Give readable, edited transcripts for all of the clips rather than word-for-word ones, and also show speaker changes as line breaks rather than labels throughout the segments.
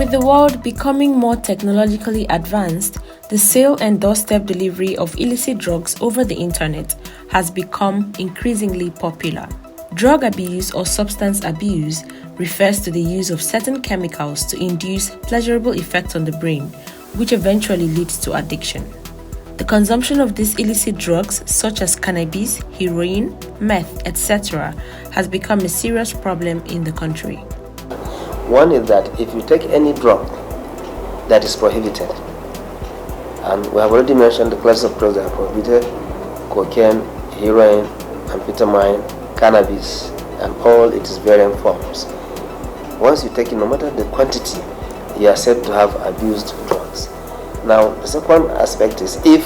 With the world becoming more technologically advanced, the sale and doorstep delivery of illicit drugs over the internet has become increasingly popular. Drug abuse or substance abuse refers to the use of certain chemicals to induce pleasurable effects on the brain, which eventually leads to addiction. The consumption of these illicit drugs, such as cannabis, heroin, meth, etc., has become a serious problem in the country.
One is that if you take any drug that is prohibited, and we have already mentioned the classes of drugs that are prohibited: cocaine, heroin, amphetamine, cannabis, and all its variant forms. Once you take it, no matter the quantity, you are said to have abused drugs. Now, the second aspect is if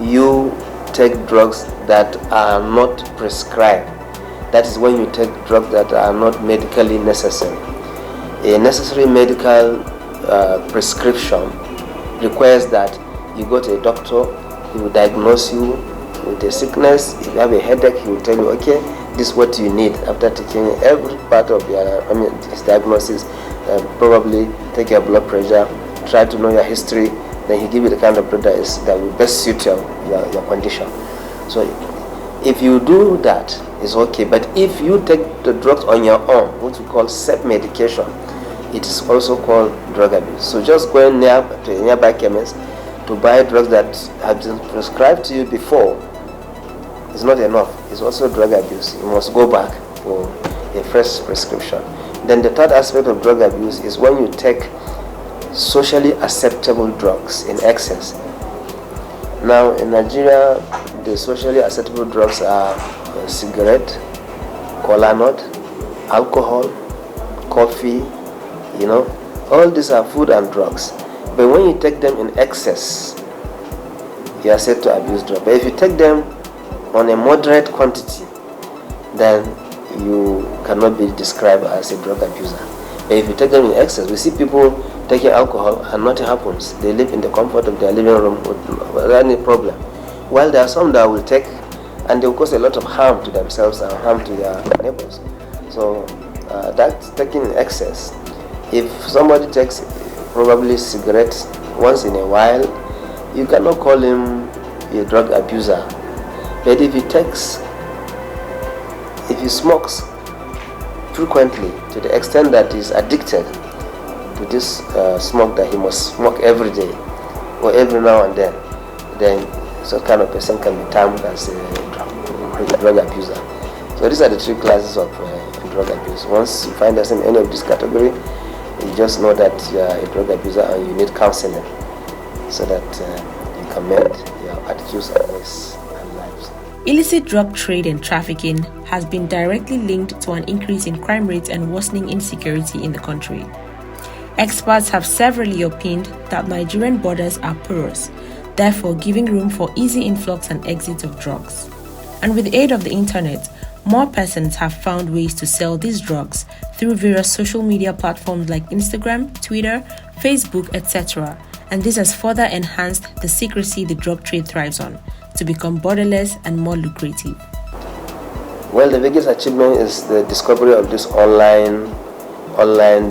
you take drugs that are not prescribed. That is when you take drugs that are not medically necessary. A necessary medical prescription requires that you go to a doctor, he will diagnose you with a sickness. If you have a headache, he will tell you, okay, this is what you need. After taking every part of his diagnosis, probably take your blood pressure, try to know your history, then he give you the kind of drug that will best suit your condition. So if you do that, it's okay. But if you take the drugs on your own, what we call self-medication, it is also called drug abuse. So just going to a nearby chemist to buy drugs that have been prescribed to you before is not enough. It's also drug abuse. You must go back for a fresh prescription. Then the third aspect of drug abuse is when you take socially acceptable drugs in excess. Now in Nigeria, the socially acceptable drugs are cigarette, kola nut, alcohol, coffee, all these are food and drugs. But when you take them in excess, you are said to abuse drugs. But if you take them on a moderate quantity, then you cannot be described as a drug abuser. But if you take them in excess, we see people taking alcohol and nothing happens. They live in the comfort of their living room without any problem. While there are some that will take and they will cause a lot of harm to themselves and harm to their neighbors. So that's taking in excess. If somebody takes probably cigarettes once in a while, you cannot call him a drug abuser. But if he smokes frequently to the extent that he's addicted to this smoke, that he must smoke every day or every now and then such kind of person can be termed as a drug abuser. So these are the three classes of drug abuse. Once you find us in any of this category, you just know that you are a drug abuser and you need counseling so that you can mend your attitudes and ways and lives.
Illicit drug trade and trafficking has been directly linked to an increase in crime rates and worsening insecurity in the country. Experts have severally opined that Nigerian borders are porous, therefore giving room for easy influx and exit of drugs. And with the aid of the internet, more persons have found ways to sell these drugs through various social media platforms like Instagram, Twitter, Facebook, etc. And this has further enhanced the secrecy the drug trade thrives on to become borderless and more lucrative.
Well, the biggest achievement is the discovery of this online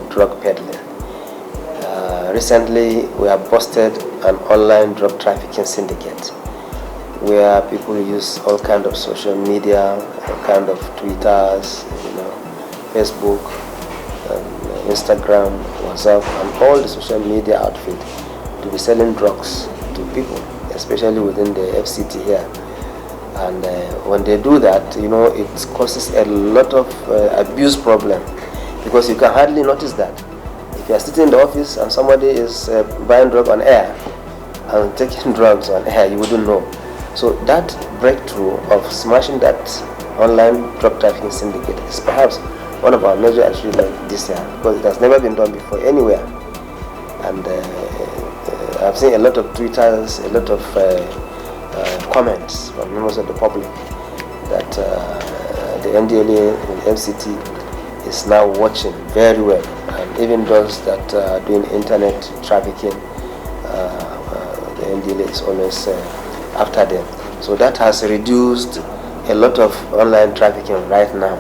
drug peddling. Recently, we have busted an online drug trafficking syndicate where people use all kinds of social media, all kinds of Twitters, Facebook, Instagram, WhatsApp, and all the social media outfit to be selling drugs to people, especially within the FCT here. And when they do that, it causes a lot of abuse problem because you can hardly notice that. If you are sitting in the office and somebody is buying drugs on air and taking drugs on air, you wouldn't know. So that breakthrough of smashing that online drug trafficking syndicate is perhaps one of our major achievements this year because it has never been done before anywhere. And I've seen a lot of Twitters, a lot of comments from members of the public that the NDLA and FCT is now watching very well, and even those that are doing internet trafficking, the NDLA is always after them. So that has reduced a lot of online trafficking right now.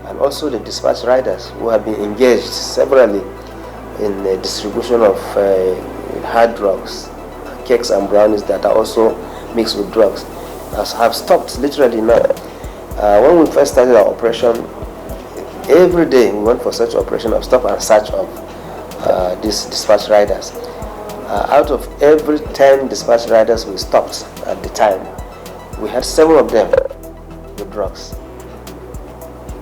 And also the dispatch riders who have been engaged severally in the distribution of hard drugs, cakes and brownies that are also mixed with drugs, have stopped literally now. When we first started our operation, every day we went for such operation of stop and search of these dispatch riders. Out of every 10 dispatch riders we stopped at the time, we had 7 of them with drugs.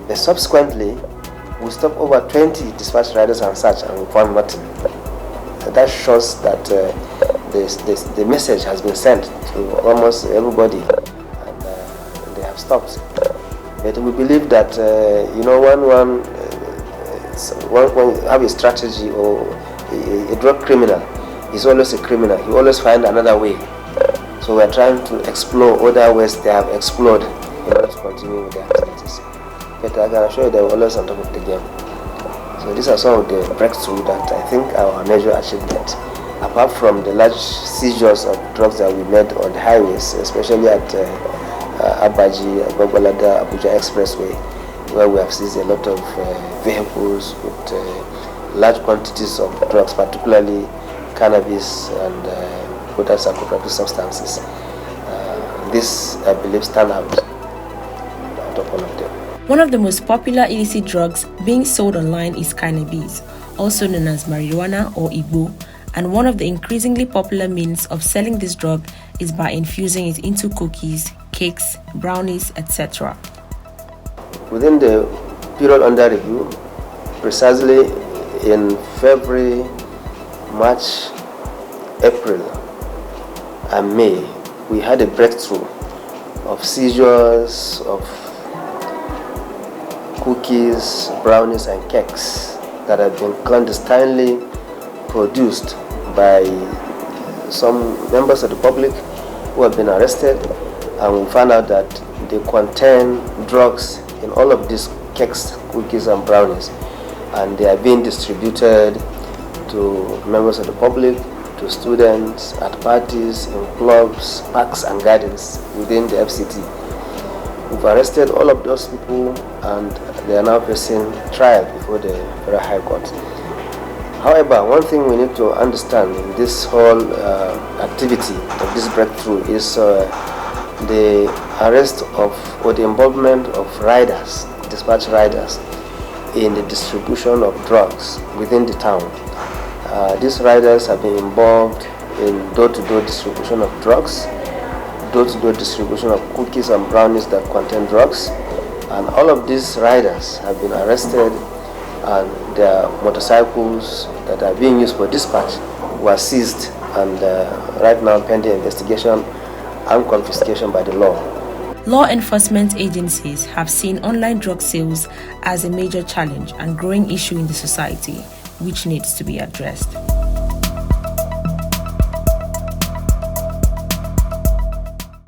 But subsequently, we stopped over 20 dispatch riders and such, and we found nothing. That shows that the message has been sent to almost everybody, and they have stopped. But we believe that when you have a strategy, or a drug criminal is always a criminal, he always find another way. So we are trying to explore other ways they have explored in order to continue with their activities. But I can assure you they are always on top of the game. So these are some of the breakthroughs that I think are our major achievement. Apart from the large seizures of drugs that we made on the highways, especially at Abaji, Agbogbolaga, Abuja Expressway, where we have seized a lot of vehicles with large quantities of drugs, particularly cannabis and other psychotropic substances. This, I believe, stand out of all of them.
One of the most popular illicit drugs being sold online is cannabis, also known as marijuana or Igbo, and one of the increasingly popular means of selling this drug is by infusing it into cookies, cakes, brownies, etc.
Within the period under review, precisely in February, March, April, and May, we had a breakthrough of seizures of cookies, brownies, and cakes that have been clandestinely produced by some members of the public who have been arrested, and we found out that they contain drugs in all of these cakes, cookies, and brownies, and they are being distributed to members of the public, to students, at parties, in clubs, parks, and gardens within the FCT. We've arrested all of those people, and they are now facing trial before the Federal High Court. However, one thing we need to understand in this whole activity of this breakthrough is the arrest of, or the involvement of riders, dispatch riders, in the distribution of drugs within the town. These riders have been involved in door-to-door distribution of drugs, door-to-door distribution of cookies and brownies that contain drugs, and all of these riders have been arrested, and their motorcycles that are being used for dispatch were seized, and right now pending investigation and confiscation by the law.
Law enforcement agencies have seen online drug sales as a major challenge and growing issue in the society, which needs to be addressed.